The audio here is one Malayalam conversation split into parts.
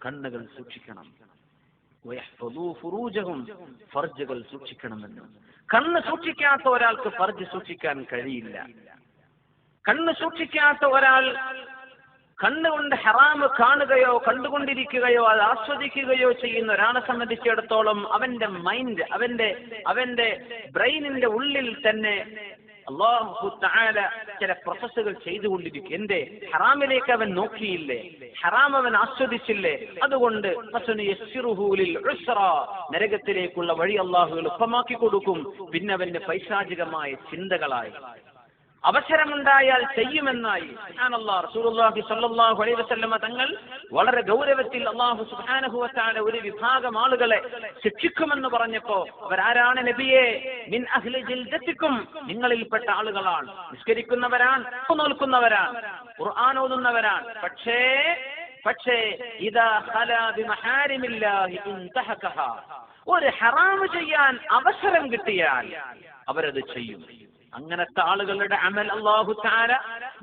കണ്ണുകൾ സൂക്ഷിക്കണം, ഫർജുകൾ സൂക്ഷിക്കണമെന്ന്. കണ്ണ് സൂക്ഷിക്കാത്ത ഒരാൾക്ക് ഫർജ് സൂക്ഷിക്കാൻ കഴിയില്ല. കണ്ണ് സൂക്ഷിക്കാത്ത ഒരാൾ കണ്ണുകൊണ്ട് ഹറാമ് കാണുകയോ കണ്ടുകൊണ്ടിരിക്കുകയോ അത് ആസ്വദിക്കുകയോ ചെയ്യുന്ന ഒരാളെ സംബന്ധിച്ചിടത്തോളം അവന്റെ മൈൻഡ്, അവന്റെ ബ്രെയിനിന്റെ ഉള്ളിൽ തന്നെ അല്ലാഹു തആല ചില പ്രോസസ്സുകൾ ചെയ്തുകൊണ്ടിരിക്കും. എന്റെ ഹറാമിലേക്ക് അവൻ നോക്കിയില്ലേ, ഹറാം അവൻ ആസ്വദിച്ചില്ലേ, അതുകൊണ്ട് നരകത്തിലേക്കുള്ള വഴി അല്ലാഹു എളുപ്പമാക്കി കൊടുക്കും. പിന്നെ അവന്റെ പൈശാചികമായ ചിന്തകളായി അവസരമുണ്ടായാൽ ചെയ്യുമെന്നായി. സുബ്ഹാനല്ലാഹ്, റസൂലുള്ളാഹി സ്വല്ലല്ലാഹു അലൈഹി വസല്ലമ തങ്ങൾ വളരെ ഗൗരവത്തിൽ അല്ലാഹു സുബ്ഹാനഹു വ തആല ഒരു വിഭാഗം ആളുകളെ ശിക്ഷിക്കുമെന്ന് പറഞ്ഞപ്പോ അവരാരാണ് നബിയെ? മിൻ അഹ്ലി ജിൽദത്തിക്കും, നിങ്ങളിൽപ്പെട്ട ആളുകളാണ്, നിസ്കരിക്കുന്നവരാണ്, നോൽക്കുന്നവരാണ്, ഖുർആൻ ഓതുന്നവരാണ്. പക്ഷേ ഇദാ ഖലാ ബിമഹാരിമില്ലാഹി ഇൻതഹകഹ, ഒരു ഹറാം ചെയ്യാൻ അവസരം കിട്ടിയാൽ അവരത് ചെയ്യും. അങ്ങനത്തെ ആളുകളുടെ അമൽ അല്ലാഹു തആല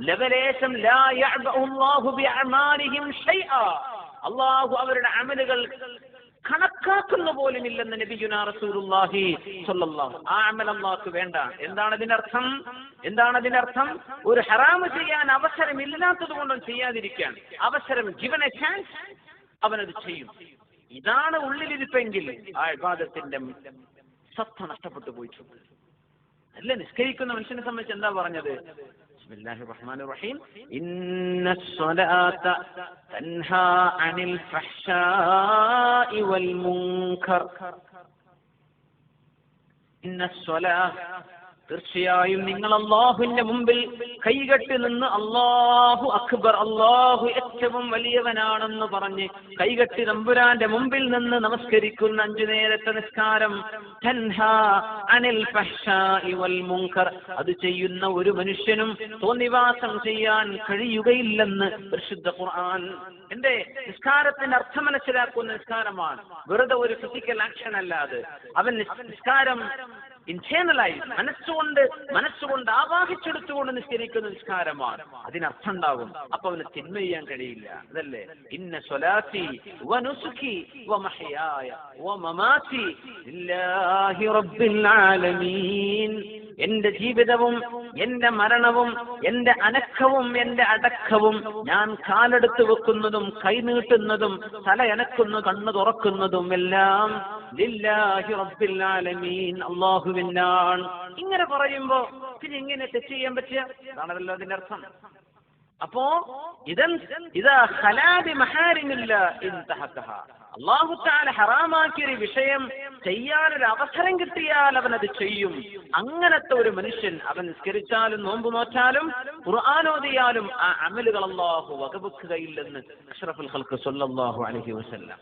ലവലേശം ലാ യഅബഉ അല്ലാഹു ബിഅമാലിഹിം ഷൈആ, അല്ലാഹു അവരുടെ അമലുകൾ കണക്കാക്കുന്ന പോലും ഇല്ലെന്ന് നബിയുനാ റസൂലുള്ളാഹി സ്വല്ലല്ലാഹു. ആ അമൽ അല്ലാഹുക്ക് വേണ്ട. എന്താണ് അതിനർത്ഥം? ഒരു ഹറാം ചെയ്യാൻ അവസരം ഇല്ലാത്തത് കൊണ്ടും ചെയ്യാതിരിക്കാൻ, അവസരം ഗിവൻ എ ചാൻസ്, അവനത് ചെയ്യും. ഇതാണ് ഉള്ളിലിരിപ്പെങ്കിൽ ആ ഇബാദത്തിന്റെ സത്ത നഷ്ടപ്പെട്ടു പോയിട്ടുണ്ട്. അല്ല, നിസ്കരിക്കുന്ന മനുഷ്യനെ സംബന്ധിച്ച് എന്താ പറഞ്ഞത്? ബിസ്മില്ലാഹിർ റഹ്മാനിർ റഹീം, ഇന്നസ്സലാത തൻഹാ അനിൽ ഫഹ്ശാഇ വൽ മുൻകർ. ഇന്നസ്സലാത, തീർച്ചയായും നിങ്ങൾ അല്ലാഹുവിന്റെ മുമ്പിൽ കൈകെട്ടി നിന്ന് അല്ലാഹു അക്ബർ, അല്ലാഹു ഏറ്റവും വലിയവനാണെന്ന് പറഞ്ഞ് കൈകെട്ടി തമ്പുരാന്റെ മുമ്പിൽ നിന്ന് നമസ്കരിക്കുന്ന 5 നേരത്തെ നിസ്കാരം, തൻഹാ അനിൽ ഫഹ്ശാഇ വൽ മുൻകർ, അത് ചെയ്യുന്ന ഒരു മനുഷ്യനും തോന്നിവാസം ചെയ്യാൻ കഴിയുകയില്ലെന്ന് പരിശുദ്ധ ഖുർആൻ. എന്റെ നിസ്കാരത്തിന്റെ അർത്ഥം മനസ്സിലാക്കുന്ന നിസ്കാരമാണ്, വെറുതെ ഒരു ഫിസിക്കൽ ആക്ഷൻ അല്ലാതെ. അവൻ നിസ്കാരം ഇന്റേണലായി മനസ്സുകൊണ്ട് ആവാഹിച്ചെടുത്തുകൊണ്ട് നിസ്കരിക്കുന്ന നിസ്കാരമാണ്. അതിനർത്ഥം ഉണ്ടാകും. അപ്പൊ അവന് തിന്മ ചെയ്യാൻ കഴിയില്ല. അതല്ലേ, ഇന്ന സ്വലാത്തി വനുസുകി വമഹ്യായ വമമാതി ലില്ലാഹി റബ്ബിൽ ആലമീൻ. എന്റെ ജീവിതവും എന്റെ മരണവും എന്റെ അനക്കവും എന്റെ അടക്കവും, ഞാൻ കാലെടുത്ത് വെക്കുന്നതും കൈനീട്ടുന്നതും തലയനക്കുന്നു കണ്ണു തുറക്കുന്നതും എല്ലാം ലില്ലാഹി റബ്ബിൽ ആലമീൻ, അല്ലാഹുവിനാണ്. ഇങ്ങനെ പറയുമ്പോ പിന്നെ ഇങ്ങനെ തെറ്റ് ചെയ്യാൻ പറ്റുക? അതാണല്ലോ അതിന്റെ അർത്ഥം. അപ്പോ ഇതാ ഖലാ ബിമഹാരിമില്ലാ ഇൻതഹകഹ, അല്ലാഹു തആല ഹറാമാക്കിയൊരു വിഷയം ചെയ്യാനൊരു അവസരം കിട്ടിയാൽ അവനത് ചെയ്യും. അങ്ങനത്തെ ഒരു മനുഷ്യൻ, അവൻ നിസ്കരിച്ചാലും നോമ്പ് നോറ്റാലും ഖുർആൻ ഓതിയാലും ആ അമലുകൾ അല്ലാഹു വകവെക്കുകയില്ലെന്ന് അഷ്റഫുൽ ഖൽഖ് സ്വല്ലല്ലാഹു അലൈഹി വസല്ലം.